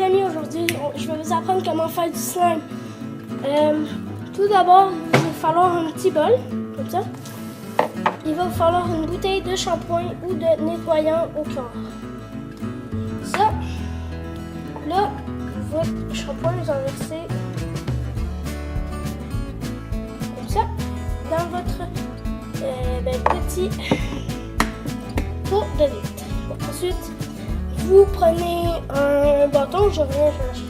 amis, aujourd'hui, je vais vous apprendre comment faire du slime. Tout d'abord, il va vous falloir un petit bol, comme ça. Il va vous falloir une bouteille de shampoing ou de nettoyant au chlore. Ça, là, votre shampoing, vous en versez comme ça dans votre petit pot de litre. Bon, ensuite, vous prenez un bâton, je viens le chercher.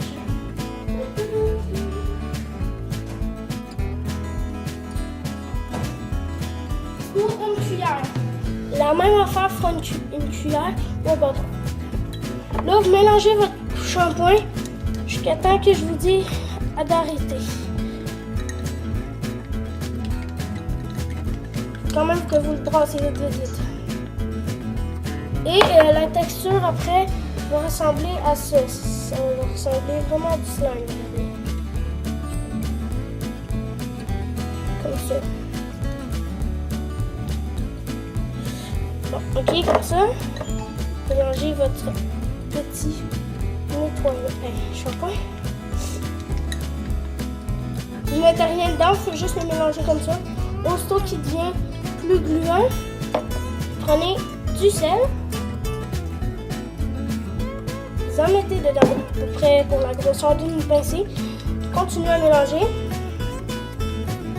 Ou une cuillère. La même affaire fera une cuillère ou un bâton. Là, vous mélangez votre shampoing jusqu'à temps que je vous dis d'arrêter. Quand même que vous le brassez vite. Et la texture après va ressembler à ça. Ça va ressembler vraiment à du slime. Comme ça. Bon, ok, comme ça. Mélangez votre petit shampoing. Vous ne mettez rien dedans, il faut juste le mélanger comme ça. Aussitôt qu'il devient plus gluant, prenez du sel. Vous en mettez dedans, à peu près pour la grosseur d'une pincée. Continuez à mélanger.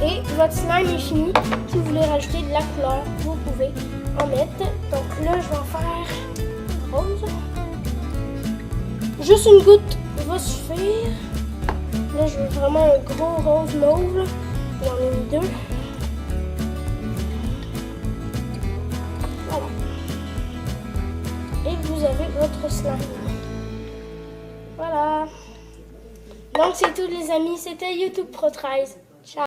Et votre slime est fini. Si vous voulez rajouter de la couleur, vous pouvez en mettre. Donc là, je vais en faire rose. Juste une goutte va suffire. Là, je veux vraiment un gros rose mauve. J'en ai mis deux. Voilà. Et vous avez votre slime. Voilà. Donc c'est tout les amis, c'était YouTube Pro 13. Ciao.